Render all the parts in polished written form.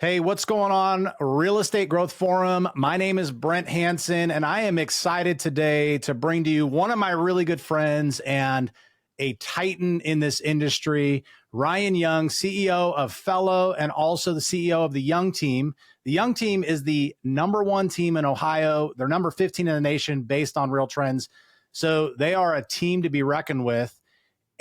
Hey, what's going on? Real Estate Growth Forum. My name is Brent Hansen, and I am excited today to bring to you one of my really good friends and a titan in this industry, Ryan Young, CEO of Fello, and also the CEO of the Young Team. The Young Team is the #1 team in Ohio. They're number 15 in the nation based on RealTrends. So they are a team to be reckoned with.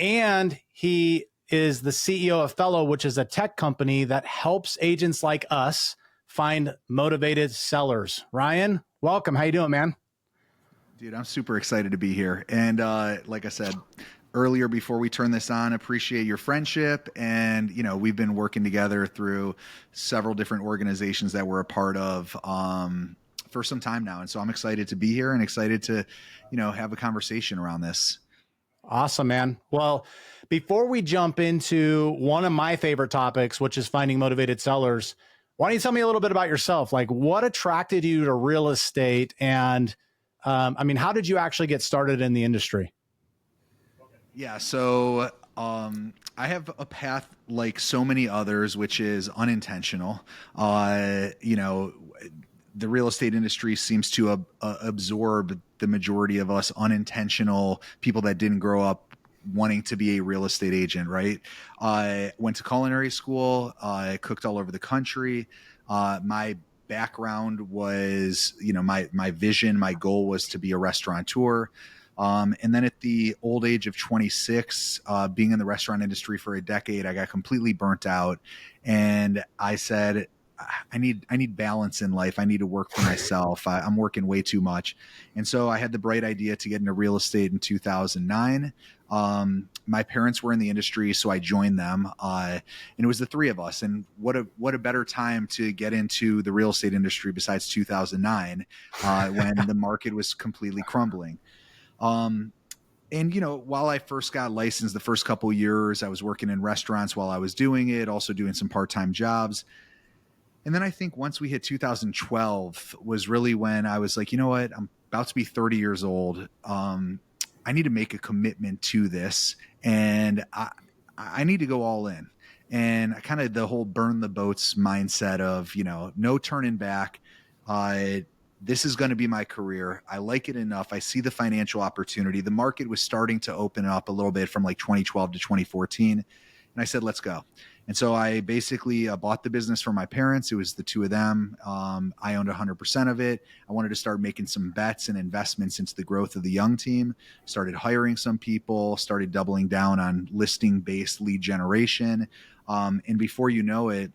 And he is the CEO of Fello, which is a tech company that helps agents like us find motivated sellers. Ryan, welcome. How you doing, man? Dude, I'm super excited to be here. And like I said earlier before we turn this on, appreciate your friendship. And, we've been working together through several different organizations that we're a part of for some time now. And so I'm excited to be here and excited to, have a conversation around this. Awesome, man. Well, before we jump into one of my favorite topics, which is finding motivated sellers, why don't you tell me a little bit about yourself? Like, what attracted you to real estate? And how did you actually get started in the industry? Yeah, so I have a path like so many others, which is unintentional. The real estate industry seems to absorb the majority of us unintentional people that didn't grow up wanting to be a real estate agent, right? I went to culinary school. I cooked all over the country. My background was, my vision, my goal was to be a restaurateur. And then at the old age of 26, being in the restaurant industry for a decade, I got completely burnt out. And I said, I need balance in life. I need to work for myself. I'm working way too much. And so I had the bright idea to get into real estate in 2009. My parents were in the industry, so I joined them. And it was the three of us. And what a better time to get into the real estate industry besides 2009, when the market was completely crumbling. And while I first got licensed, the first couple of years, I was working in restaurants while I was doing it, also doing some part-time jobs. And then I think once we hit 2012 was really when I was like, you know what, I'm about to be 30 years old. I need to make a commitment to this, and I need to go all in. And kind of the whole burn the boats mindset of, no turning back. This is going to be my career. I like it enough. I see the financial opportunity. The market was starting to open up a little bit from like 2012 to 2014. And I said, let's go. And so I basically bought the business from my parents. It was the two of them. I owned 100% of it. I wanted to start making some bets and investments into the growth of the Young Team, started hiring some people, started doubling down on listing-based lead generation. And before you know it,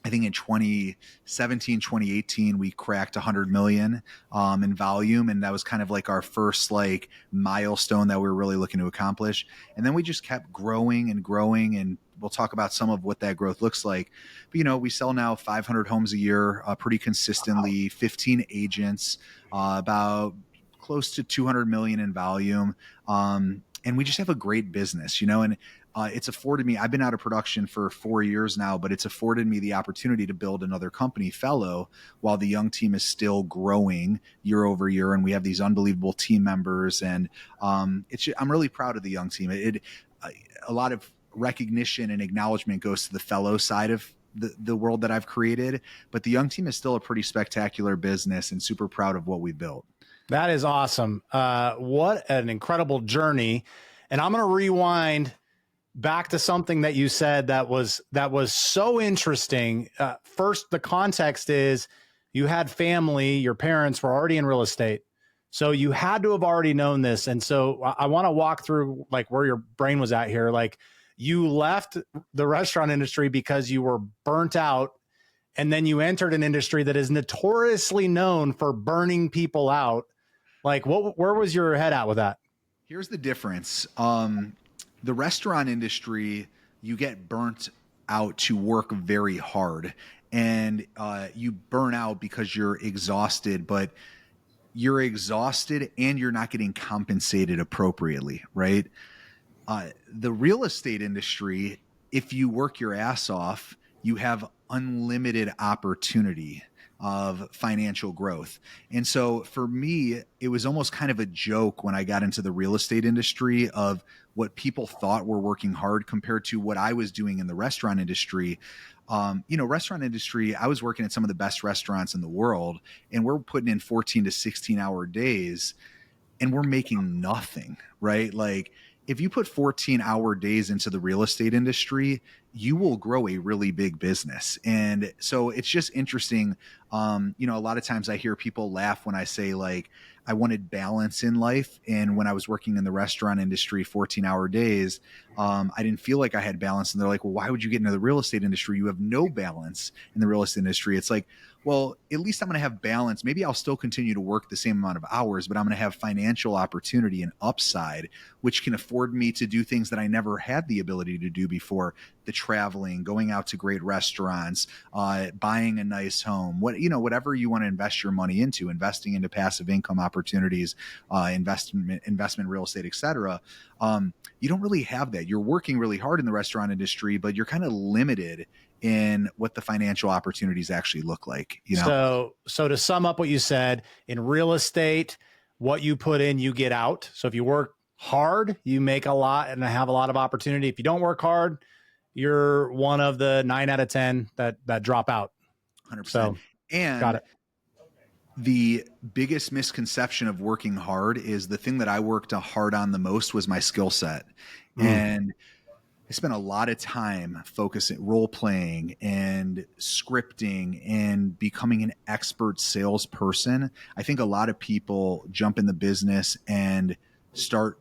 I think in 2017, 2018, we cracked 100 million in volume. And that was kind of like our first like milestone that we were really looking to accomplish. And then we just kept growing and growing. And we'll talk about some of what that growth looks like. But, we sell now 500 homes a year, pretty consistently, 15 agents, about close to 200 million in volume. And we just have a great business, and it's afforded me, I've been out of production for 4 years now, but it's afforded me the opportunity to build another company, Fello, while the Young Team is still growing year over year. And we have these unbelievable team members. And I'm really proud of the Young Team. A lot of recognition and acknowledgement goes to the Fello side of the world that I've created. But the Young Team is still a pretty spectacular business, and super proud of what we've built. That is awesome. What an incredible journey. And I'm going to rewind back to something that you said that was so interesting. First, the context is you had family, your parents were already in real estate. So you had to have already known this. And so I want to walk through like where your brain was at here. Like, you left the restaurant industry because you were burnt out, and then you entered an industry that is notoriously known for burning people out. Like, where was your head at with that? Here's the difference. The restaurant industry, you get burnt out to work very hard, and you burn out because you're exhausted, but you're exhausted and you're not getting compensated appropriately, right? The real estate industry, if you work your ass off, you have unlimited opportunity. of financial growth. And so for me, it was almost kind of a joke when I got into the real estate industry of what people thought were working hard compared to what I was doing in the restaurant industry. Restaurant industry, I was working at some of the best restaurants in the world, and we're putting in 14 to 16-hour days and we're making nothing, right? Like if you put 14-hour days into the real estate industry, you will grow a really big business. And so it's just interesting. A lot of times I hear people laugh when I say like, I wanted balance in life. And when I was working in the restaurant industry, 14-hour days, I didn't feel like I had balance. And they're like, well, why would you get into the real estate industry? You have no balance in the real estate industry. It's like, well, at least I'm going to have balance. Maybe I'll still continue to work the same amount of hours, but I'm going to have financial opportunity and upside, which can afford me to do things that I never had the ability to do before. The traveling, going out to great restaurants, buying a nice home, whatever you want to invest your money into, investing into passive income opportunities, investment real estate, etc. You don't really have that. You're working really hard in the restaurant industry, but you're kind of limited in what the financial opportunities actually look like. So to sum up what you said, in real estate, what you put in, you get out. So if you work hard, you make a lot and have a lot of opportunity. If you don't work hard, you're one of the 9 out of 10 that drop out. 100%. So, and got it. The biggest misconception of working hard is the thing that I worked hard on the most was my skill set. And I spent a lot of time focusing, role playing and scripting and becoming an expert salesperson. I think a lot of people jump in the business and start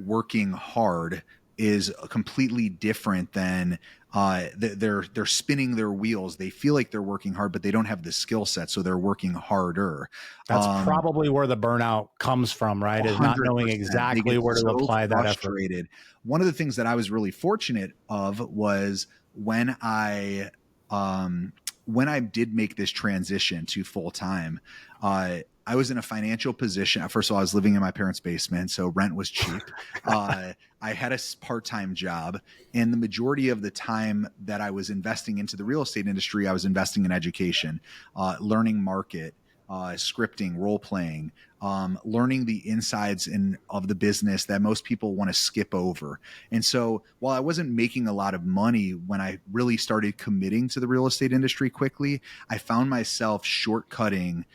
working hard is completely different than they're spinning their wheels. They feel like they're working hard, but they don't have the skill set, so they're working harder. That's probably where the burnout comes from, right? Is not knowing exactly where to apply that effort. One of the things that I was really fortunate of was when I did make this transition to full time. I was in a financial position. First of all, I was living in my parents' basement, so rent was cheap. I had a part-time job, and the majority of the time that I was investing into the real estate industry, I was investing in education, learning market, scripting, role playing, learning the insides of the business that most people want to skip over. And so while I wasn't making a lot of money when I really started committing to the real estate industry quickly, I found myself shortcutting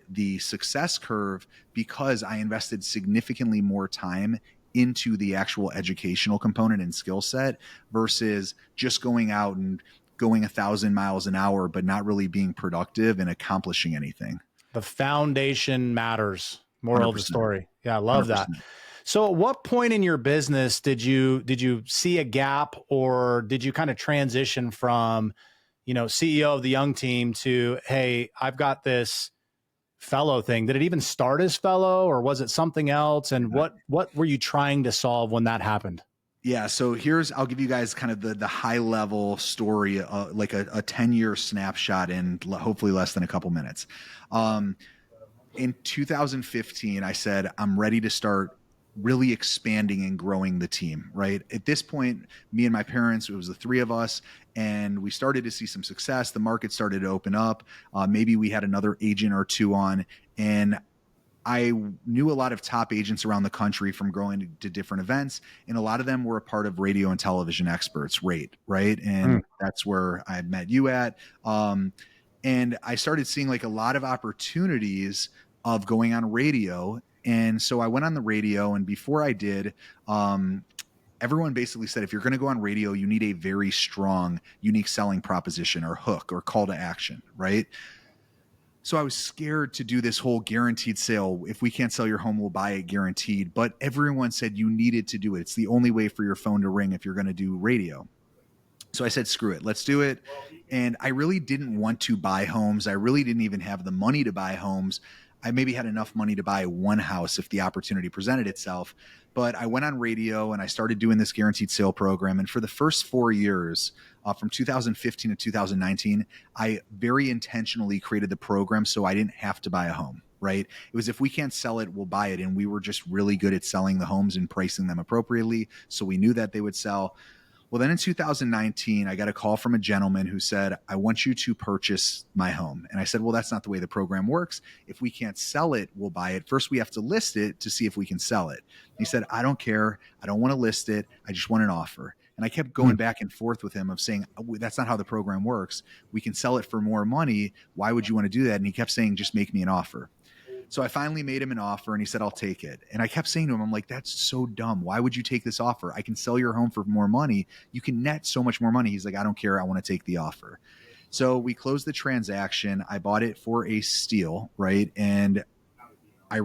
the success curve because I invested significantly more time into the actual educational component and skill set versus just going out and going 1,000 miles an hour, but not really being productive and accomplishing anything. The foundation matters. Moral 100%. of the story. Yeah, I love 100%. that. So at what point in your business did you see a gap, or did you kind of transition from, CEO of the young team to, hey, I've got this Fello thing? Did it even start as Fello, or was it something else? And what were you trying to solve when that happened? Yeah. So I'll give you guys kind of the high level story, like a 10-year snapshot in hopefully less than a couple minutes. In 2015, I said, I'm ready to start really expanding and growing the team, right? At this point, me and my parents, it was the three of us, and we started to see some success. The market started to open up. Maybe we had another agent or two on, and I knew a lot of top agents around the country from going to different events, and a lot of them were a part of radio and television experts rate, right? And that's where I met you at. And I started seeing like a lot of opportunities of going on radio. And so I went on the radio, and before I did, everyone basically said, if you're going to go on radio, you need a very strong, unique selling proposition or hook or call to action, right? So I was scared to do this whole guaranteed sale. If we can't sell your home, we'll buy it guaranteed. But everyone said you needed to do it. It's the only way for your phone to ring if you're going to do radio. So I said, screw it, let's do it. And I really didn't want to buy homes. I really didn't even have the money to buy homes. I maybe had enough money to buy one house if the opportunity presented itself. But I went on radio and I started doing this guaranteed sale program. And for the first 4 years, from 2015 to 2019, I very intentionally created the program so I didn't have to buy a home, right? It was, if we can't sell it, we'll buy it. And we were just really good at selling the homes and pricing them appropriately. So we knew that they would sell. Well, then in 2019, I got a call from a gentleman who said, I want you to purchase my home. And I said, well, that's not the way the program works. If we can't sell it, we'll buy it. First, we have to list it to see if we can sell it. He said, I don't care. I don't want to list it. I just want an offer. And I kept going back and forth with him of saying, that's not how the program works. We can sell it for more money. Why would you want to do that? And he kept saying, just make me an offer. So I finally made him an offer and he said, I'll take it. And I kept saying to him, I'm like, that's so dumb. Why would you take this offer? I can sell your home for more money. You can net so much more money. He's like, I don't care. I want to take the offer. So we closed the transaction. I bought it for a steal, right? And I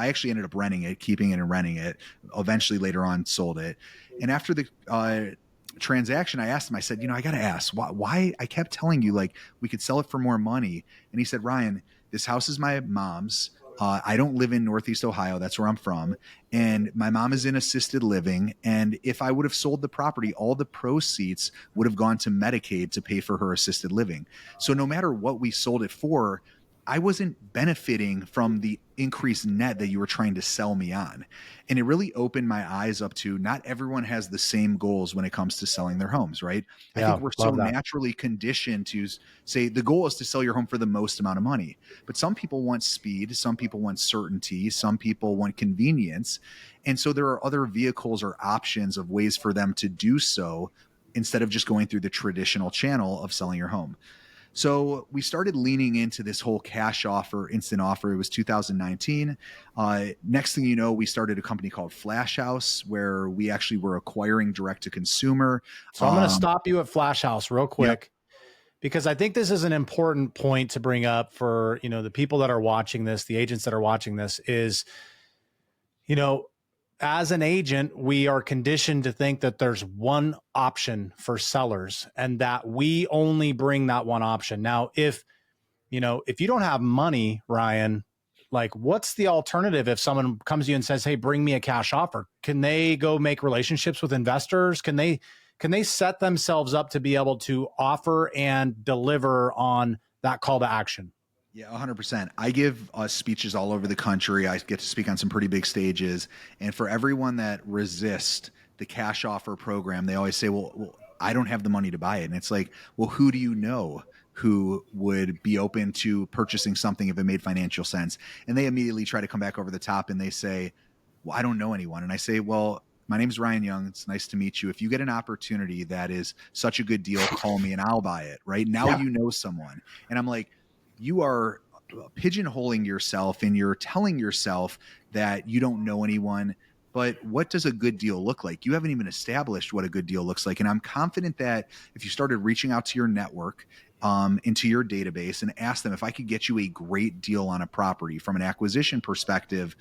actually ended up renting it, keeping it and renting it. Eventually later on sold it. And after the transaction, I asked him, I said, I got to ask why I kept telling you like we could sell it for more money. And he said, Ryan, this house is my mom's. I don't live in Northeast Ohio. That's where I'm from. And my mom is in assisted living. And if I would have sold the property, all the proceeds would have gone to Medicaid to pay for her assisted living. So no matter what we sold it for, I wasn't benefiting from the increased net that you were trying to sell me on. And it really opened my eyes up to not everyone has the same goals when it comes to selling their homes, right? Yeah, I think we're so naturally conditioned to say the goal is to sell your home for the most amount of money. But some people want speed, some people want certainty, some people want convenience. And so there are other vehicles or options of ways for them to do so instead of just going through the traditional channel of selling your home. So we started leaning into this whole cash offer, instant offer. It was 2019. Next thing you know, we started a company called FlashHouse where we actually were acquiring direct to consumer. So I'm going to stop you at FlashHouse real quick, Yep. because I think this is an important point to bring up for, the people that are watching this, the agents that are watching this is, as an agent, we are conditioned to think that there's one option for sellers and that we only bring that one option. Now, if you don't have money, Ryan, like what's the alternative if someone comes to you and says, hey, bring me a cash offer? Can they go make relationships with investors? Can they set themselves up to be able to offer and deliver on that call to action? Yeah, 100%. I give speeches all over the country. I get to speak on some pretty big stages. And for everyone that resists the cash offer program, they always say, well, I don't have the money to buy it. And it's like, well, who do you know who would be open to purchasing something if it made financial sense? And they immediately try to come back over the top and they say, well, I don't know anyone. And I say, well, my name is Ryan Young. It's nice to meet you. If you get an opportunity that is such a good deal, call me and I'll buy it. Right now, You know someone. And I'm like, you are pigeonholing yourself and you're telling yourself that you don't know anyone. But what does a good deal look like? You haven't even established what a good deal looks like. And I'm confident that if you started reaching out to your network, into your database and ask them, if I could get you a great deal on a property from an acquisition perspective,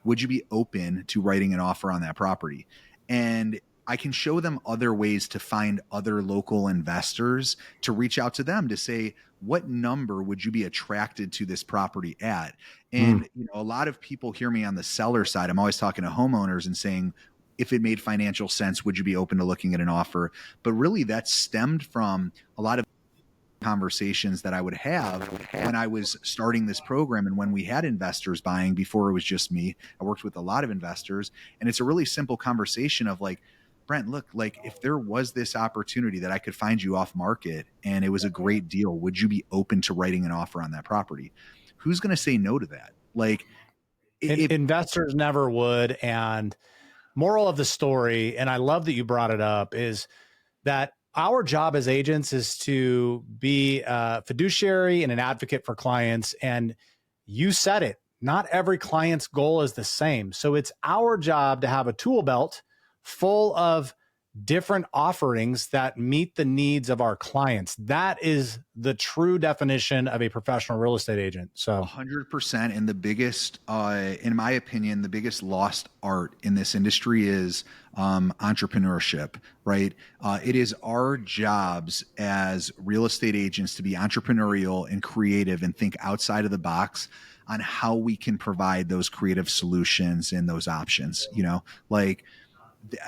would you be open to writing an offer on that property? And I can show them other ways to find other local investors to reach out to them to say, what number would you be attracted to this property at? And a lot of people hear me on the seller side. I'm always talking to homeowners and saying, if it made financial sense, would you be open to looking at an offer? But really that stemmed from a lot of conversations that I would have when I was starting this program and when we had investors buying before it was just me. I worked with a lot of investors, and it's a really simple conversation of like, Brent, look, like if there was this opportunity that I could find you off market and it was a great deal, would you be open to writing an offer on that property? Who's going to say no to that? Like investors never would. And moral of the story, and I love that you brought it up, is that our job as agents is to be a fiduciary and an advocate for clients. And you said it, not every client's goal is the same. So it's our job to have a tool belt full of different offerings that meet the needs of our clients. That is the true definition of a professional real estate agent. So 100%. And the biggest, in my opinion, the biggest lost art in this industry is entrepreneurship, right? It is our jobs as real estate agents to be entrepreneurial and creative and think outside of the box on how we can provide those creative solutions and those options, like,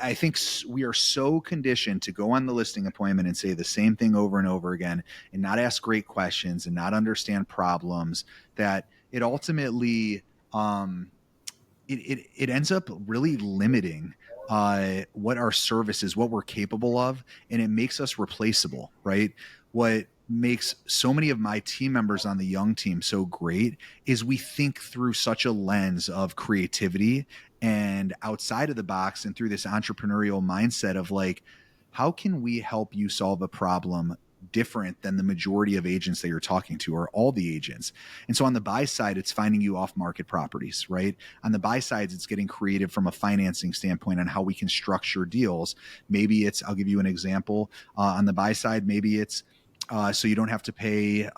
I think we are so conditioned to go on the listing appointment and say the same thing over and over again and not ask great questions and not understand problems that it ultimately it ends up really limiting what our service is, what we're capable of, and it makes us replaceable, right? What makes so many of my team members on the young team so great is we think through such a lens of creativity and outside of the box, and through this entrepreneurial mindset of like, how can we help you solve a problem different than the majority of agents that you're talking to, or all the agents? And so on the buy side, it's finding you off market properties, right? On the buy sides, it's getting creative from a financing standpoint on how we can structure deals. Maybe it's, I'll give you an example. On the buy side, maybe it's so you don't have to pay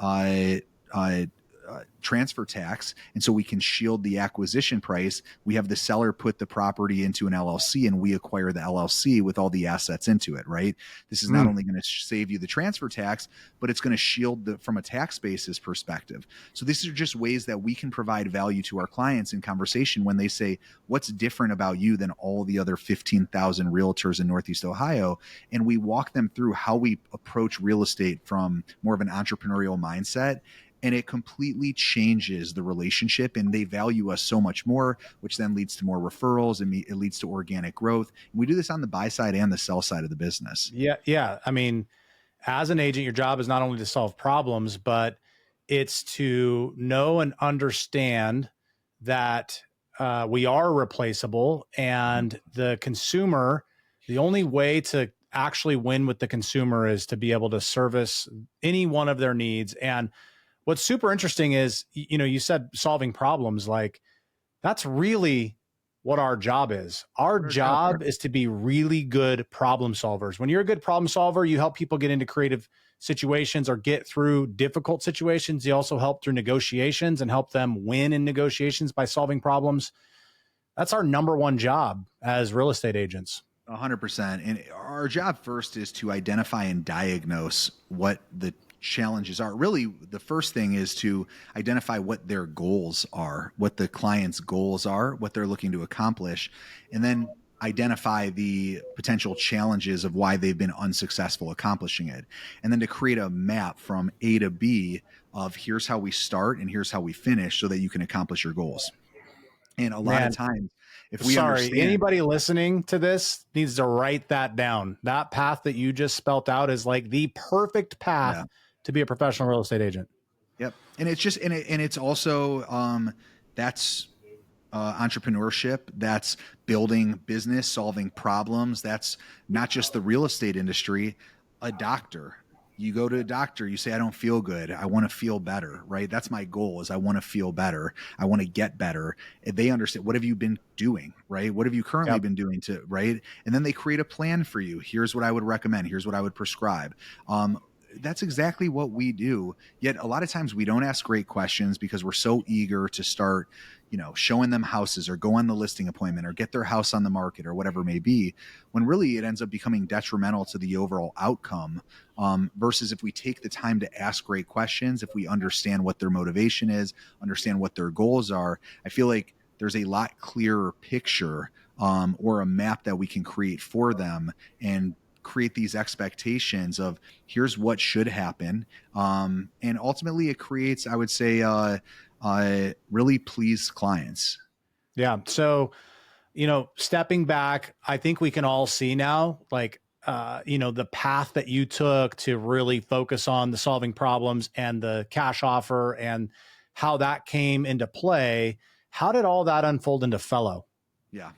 transfer tax, and so we can shield the acquisition price. We have the seller put the property into an LLC, and we acquire the LLC with all the assets into it, right? This is not only going to save you the transfer tax, but it's going to shield from a tax basis perspective. So these are just ways that we can provide value to our clients in conversation when they say, what's different about you than all the other 15,000 realtors in Northeast Ohio? And we walk them through how we approach real estate from more of an entrepreneurial mindset, and it completely changes the relationship, and they value us so much more, which then leads to more referrals, and it leads to organic growth. And we do this on the buy side and the sell side of the business. Yeah. Yeah. I mean, as an agent, your job is not only to solve problems, but it's to know and understand that we are replaceable, and the consumer, the only way to actually win with the consumer is to be able to service any one of their needs. And what's super interesting is, you said solving problems, like that's really what our job is. Our job is to be really good problem solvers. When you're a good problem solver, you help people get into creative situations or get through difficult situations. You also help through negotiations and help them win in negotiations by solving problems. That's our number one job as real estate agents. 100%. And our job first is to identify and diagnose what the challenges are. Really, the first thing is to identify what their goals are, what the client's goals are, what they're looking to accomplish, and then identify the potential challenges of why they've been unsuccessful accomplishing it. And then to create a map from A to B of here's how we start and here's how we finish so that you can accomplish your goals. And a lot of times, if we understand, anybody listening to this needs to write that down. That path that you just spelt out is like the perfect path to be a professional real estate agent. Yep. And it's just, and it's also, that's entrepreneurship, that's building business, solving problems. That's not just the real estate industry. A doctor, you go to a doctor, you say, I don't feel good. I want to feel better, right? That's my goal, is I want to feel better. I want to get better. And they understand, what have you been doing, right? What have you currently been doing to, right? And then they create a plan for you. Here's what I would recommend. Here's what I would prescribe. That's exactly what we do. Yet a lot of times we don't ask great questions because we're so eager to start, showing them houses or go on the listing appointment or get their house on the market or whatever it may be, when really it ends up becoming detrimental to the overall outcome. Versus if we take the time to ask great questions, if we understand what their motivation is, understand what their goals are, I feel like there's a lot clearer picture or a map that we can create for them and create these expectations of here's what should happen. And ultimately it creates, I would say, really pleased clients. Yeah. So, stepping back, I think we can all see now, like, the path that you took to really focus on the solving problems and the cash offer and how that came into play. How did all that unfold into Fello? Yeah.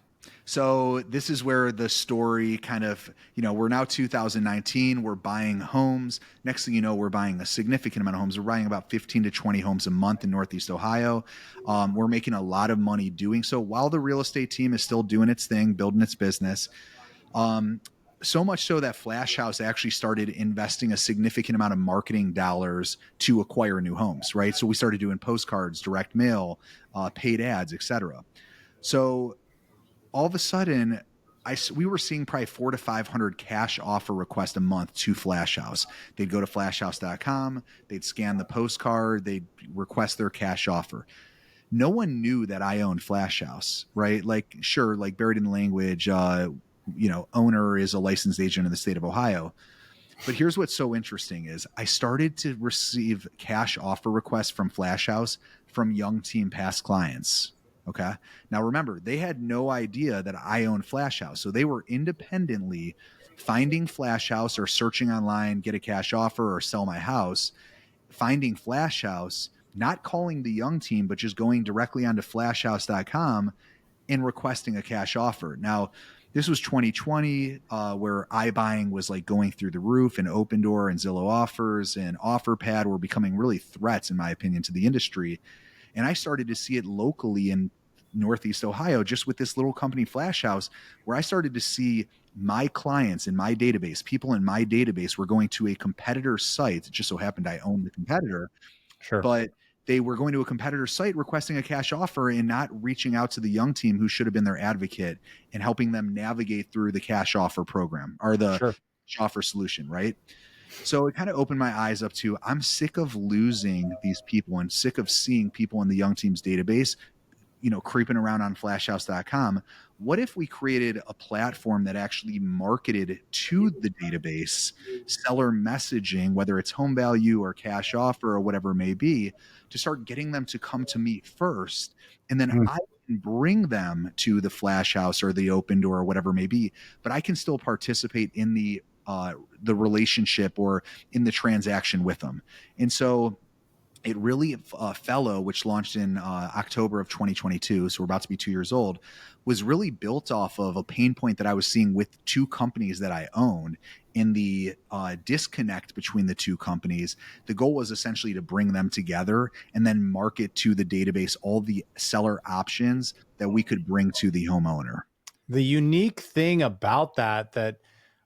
So this is where the story kind of, we're now 2019, we're buying homes. Next thing you know, we're buying a significant amount of homes. We're buying about 15 to 20 homes a month in Northeast Ohio. We're making a lot of money doing so while the real estate team is still doing its thing, building its business. So much so that FlashHouse actually started investing a significant amount of marketing dollars to acquire new homes, right? So we started doing postcards, direct mail, paid ads, etc. So all of a sudden, we were seeing probably 400 to 500 cash offer requests a month to FlashHouse. They'd go to flashhouse.com, they'd scan the postcard, they'd request their cash offer. No one knew that I owned FlashHouse, right? Like, sure, like buried in the language, owner is a licensed agent in the state of Ohio. But here's what's so interesting is I started to receive cash offer requests from FlashHouse from young team past clients. Okay. Now remember, they had no idea that I owned FlashHouse. So they were independently finding FlashHouse or searching online, get a cash offer or sell my house, finding FlashHouse, not calling the young team, but just going directly onto flashhouse.com and requesting a cash offer. Now, this was 2020, where iBuying was like going through the roof, and Open Door and Zillow Offers and OfferPad were becoming really threats, in my opinion, to the industry. And I started to see it locally in Northeast Ohio, just with this little company, FlashHouse, where I started to see my clients in my database, people in my database were going to a competitor's site. It just so happened I owned the competitor, Sure. but they were going to a competitor's site requesting a cash offer and not reaching out to the young team who should have been their advocate and helping them navigate through the cash offer program or the Sure. cash offer solution, right? So it kind of opened my eyes up to, I'm sick of losing these people and sick of seeing people in the young team's database, creeping around on flashhouse.com. What if we created a platform that actually marketed to the database, seller messaging, whether it's home value or cash offer or whatever it may be, to start getting them to come to me first. And then Mm. I can bring them to the Flash House or the Open Door or whatever it may be, but I can still participate in the relationship or in the transaction with them. And so it really, Fello, which launched in October of 2022, so we're about to be 2 years old, was really built off of a pain point that I was seeing with two companies that I owned, in the disconnect between the two companies. The goal was essentially to bring them together and then market to the database all the seller options that we could bring to the homeowner. The unique thing about that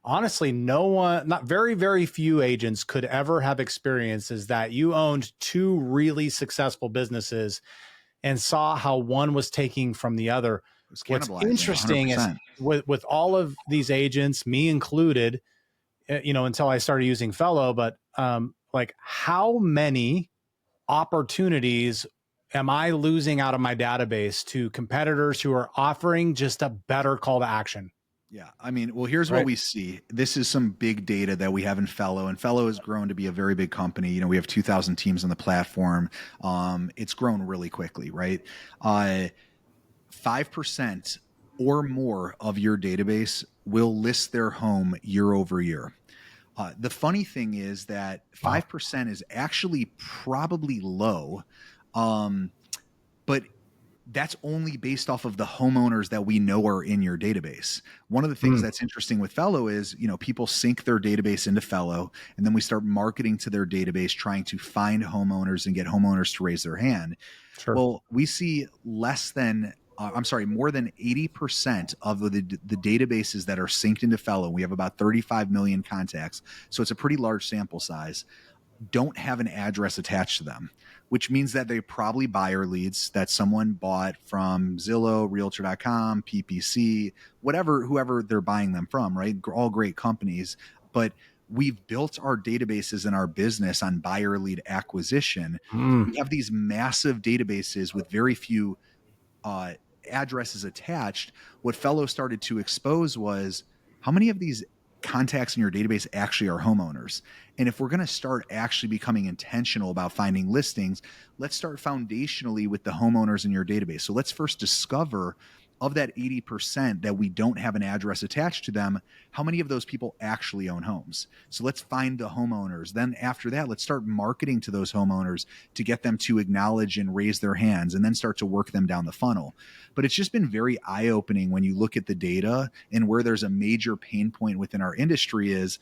honestly, no one, not very, very few agents could ever have experienced, is that you owned two really successful businesses and saw how one was taking from the other. It was What's cannibalizing interesting is 100%. with all of these agents, me included, until I started using Fello, but like how many opportunities am I losing out of my database to competitors who are offering just a better call to action? Yeah. I mean, well, here's what Right. we see. This is some big data that we have in Fello, and Fello has grown to be a very big company. We have 2,000 teams on the platform. It's grown really quickly, right? 5% or more of your database will list their home year over year. The funny thing is that 5% is actually probably low, but that's only based off of the homeowners that we know are in your database. One of the things that's interesting with Fello is, people sync their database into Fello, and then we start marketing to their database, trying to find homeowners and get homeowners to raise their hand. Sure. Well, we see more than 80% of the databases that are synced into Fello. We have about 35 million contacts, so it's a pretty large sample size, don't have an address attached to them, which means that they probably buyer leads that someone bought from Zillow, Realtor.com, PPC, whoever they're buying them from, right? All great companies. But we've built our databases and our business on buyer lead acquisition. We have these massive databases with very few addresses attached. What Fello started to expose was how many of these contacts in your database actually are homeowners. And if we're going to start actually becoming intentional about finding listings, let's start foundationally with the homeowners in your database. So let's first discover, of that 80% that we don't have an address attached to them, how many of those people actually own homes? So let's find the homeowners. Then after that, let's start marketing to those homeowners to get them to acknowledge and raise their hands, and then start to work them down the funnel. But it's just been very eye-opening when you look at the data, and where there's a major pain point within our industry is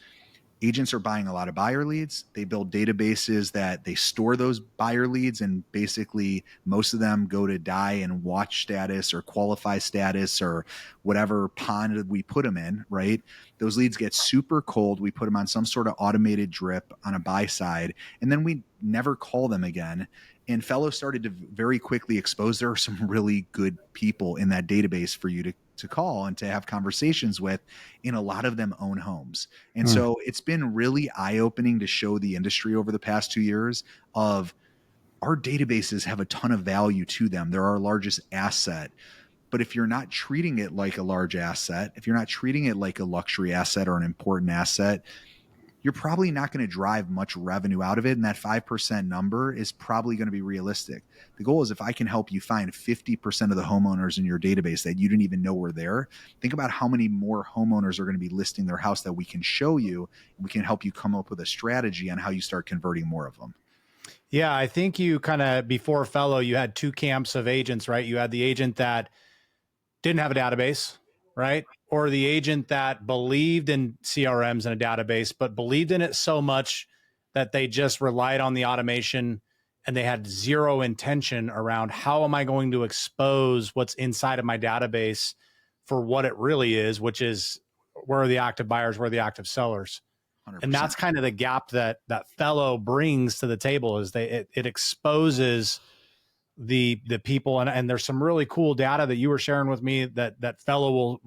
agents are buying a lot of buyer leads. They build databases that they store those buyer leads, and basically most of them go to die in watch status or qualify status or whatever pond we put them in, right? Those leads get super cold. We put them on some sort of automated drip on a buy side, and then we never call them again. And Fello started to very quickly expose there are some really good people in that database for you to call and to have conversations with, and a lot of them own homes. And so it's been really eye-opening to show the industry over the past 2 years of our databases have a ton of value to them. They're our largest asset. But if you're not treating it like a large asset, if you're not treating it like a luxury asset or an important asset, you're probably not going to drive much revenue out of it. And that 5% number is probably going to be realistic. The goal is if I can help you find 50% of the homeowners in your database that you didn't even know were there, think about how many more homeowners are going to be listing their house that we can show you. We can help you come up with a strategy on how you start converting more of them. Yeah, I think you kind of, before Fello, you had two camps of agents, right? You had the agent that didn't have a database, right? Or the agent that believed in CRMs and a database, but believed in it so much that they just relied on the automation and they had zero intention around how am I going to expose what's inside of my database for what it really is, which is where are the active buyers, where are the active sellers. 100%. And that's kind of the gap that Fello brings to the table is it exposes the people. And there's some really cool data that you were sharing with me that Fello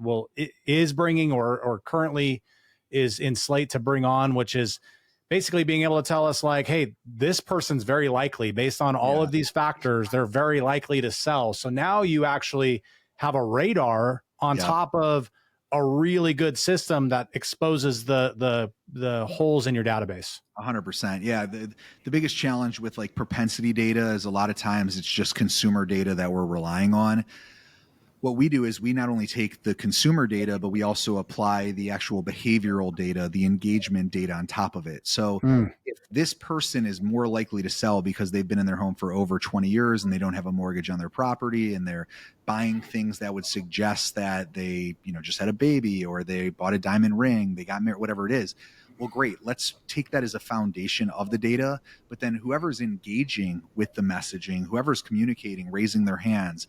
is bringing or currently is in slate to bring on, which is basically being able to tell us like, hey, this person's very likely based on all of these factors, they're very likely to sell. So now you actually have a radar on top of a really good system that exposes the holes in your database. 100%. Yeah. The biggest challenge with like propensity data is a lot of times it's just consumer data that we're relying on. What we do is we not only take the consumer data, but we also apply the actual behavioral data, the engagement data on top of it. So if this person is more likely to sell because they've been in their home for over 20 years and they don't have a mortgage on their property and they're buying things that would suggest that they, just had a baby or they bought a diamond ring, they got married, whatever it is. Well, great. Let's take that as a foundation of the data. But then whoever's engaging with the messaging, whoever's communicating, raising their hands,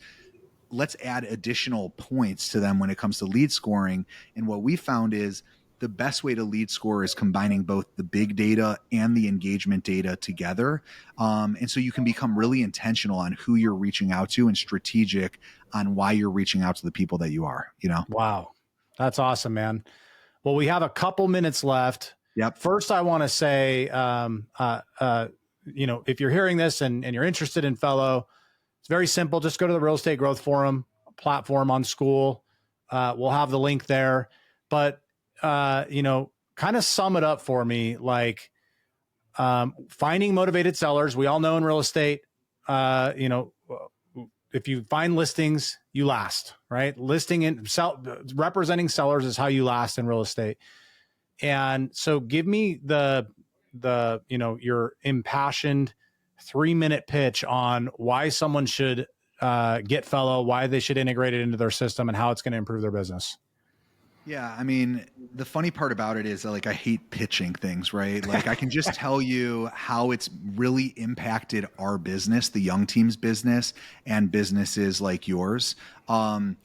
let's add additional points to them when it comes to lead scoring. And what we found is the best way to lead score is combining both the big data and the engagement data together. And so you can become really intentional on who you're reaching out to and strategic on why you're reaching out to the people that you are, Wow. That's awesome, man. Well, we have a couple minutes left. Yep. First, I want to say, if you're hearing this and you're interested in Fello, it's very simple. Just go to the Real Estate Growth Forum platform on School. We'll have the link there. But, kind of sum it up for me, like finding motivated sellers. We all know in real estate, if you find listings, you last, right? Representing sellers is how you last in real estate. And so give me your impassioned 3-minute pitch on why someone should get Fello, why they should integrate it into their system and how it's going to improve their business. Yeah. I mean, the funny part about it is like, I hate pitching things, right? Like I can just tell you how it's really impacted our business, the Young Team's business and businesses like yours. I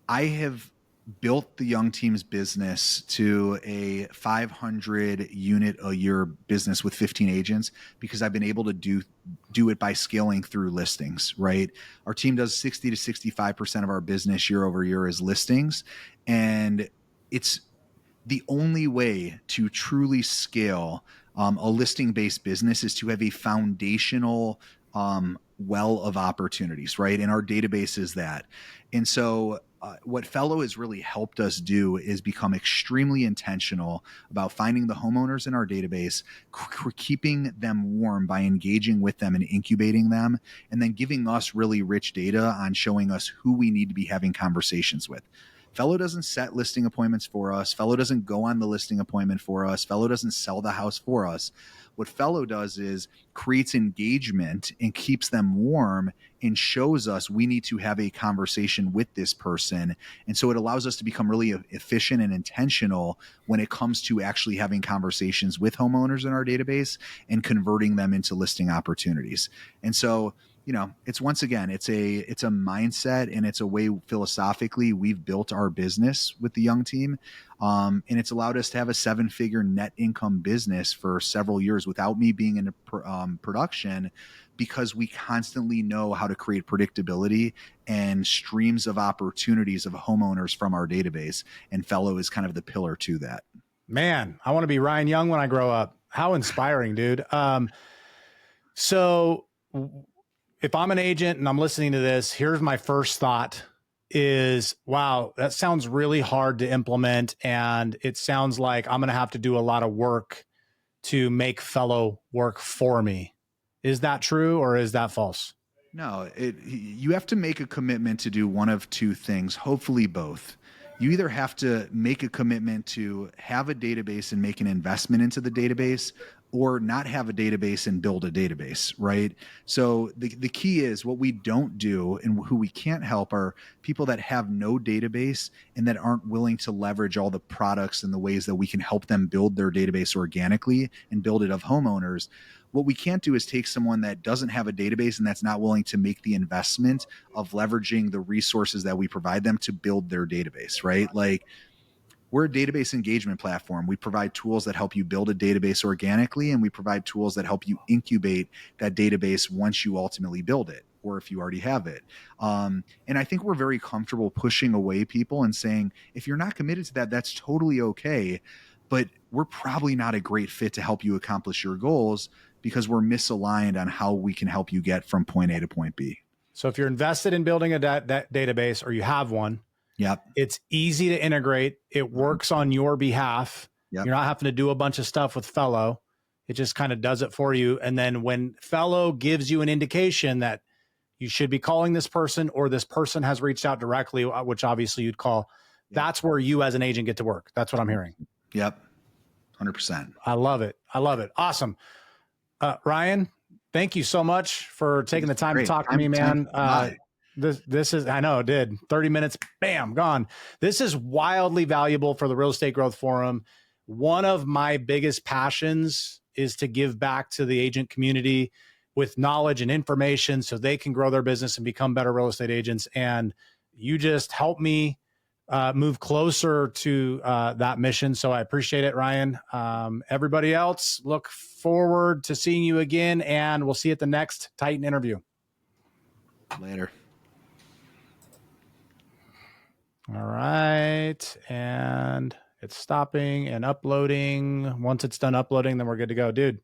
have built the Young Team's business to a 500 unit a year business with 15 agents because I've been able to do it by scaling through listings, right? Our team does 60 to 65% of our business year over year is listings. And it's the only way to truly scale a listing-based business is to have a foundational well of opportunities, right? And our database is that. And so what Fello has really helped us do is become extremely intentional about finding the homeowners in our database, keeping them warm by engaging with them and incubating them, and then giving us really rich data on showing us who we need to be having conversations with. Fello doesn't set listing appointments for us. Fello doesn't go on the listing appointment for us. Fello doesn't sell the house for us. What Fello does is creates engagement and keeps them warm and shows us we need to have a conversation with this person. And so it allows us to become really efficient and intentional when it comes to actually having conversations with homeowners in our database and converting them into listing opportunities. And so it's once again, it's a mindset and it's a way philosophically we've built our business with the Young Team. And it's allowed us to have a 7-figure net income business for several years without me being in production because we constantly know how to create predictability and streams of opportunities of homeowners from our database. And Fello is kind of the pillar to that. Man, I want to be Ryan Young when I grow up. How inspiring, dude. So if I'm an agent and I'm listening to this, here's my first thought. is, wow, that sounds really hard to implement. And it sounds like I'm going to have to do a lot of work to make Fello work for me. Is that true or is that false? No, you have to make a commitment to do one of two things, hopefully both. You either have to make a commitment to have a database and make an investment into the database, or not have a database and build a database, right? So the key is, what we don't do and who we can't help are people that have no database and that aren't willing to leverage all the products and the ways that we can help them build their database organically and build it of homeowners. What we can't do is take someone that doesn't have a database and that's not willing to make the investment of leveraging the resources that we provide them to build their database, right? Like, we're a database engagement platform. We provide tools that help you build a database organically, and we provide tools that help you incubate that database once you ultimately build it, or if you already have it. And I think we're very comfortable pushing away people and saying, if you're not committed to that, that's totally okay. But we're probably not a great fit to help you accomplish your goals because we're misaligned on how we can help you get from point A to point B. So if you're invested in building a database, or you have one, yep, it's easy to integrate. It works on your behalf. Yep. You're not having to do a bunch of stuff with Fello. It just kind of does it for you. And then when Fello gives you an indication that you should be calling this person, or this person has reached out directly, which obviously you'd call, that's where you as an agent get to work. That's what I'm hearing. Yep. 100%. I love it. I love it. Awesome. Ryan, thank you so much for taking the time to talk to me, man. This is, I know it did 30 minutes, bam, gone. This is wildly valuable for the Real Estate Growth Forum. One of my biggest passions is to give back to the agent community with knowledge and information so they can grow their business and become better real estate agents. And you just help me move closer to that mission. So I appreciate it, Ryan. Everybody else, look forward to seeing you again, and we'll see you at the next Titan interview. Later. All right. And it's stopping and uploading. Once it's done uploading, then we're good to go. Dude,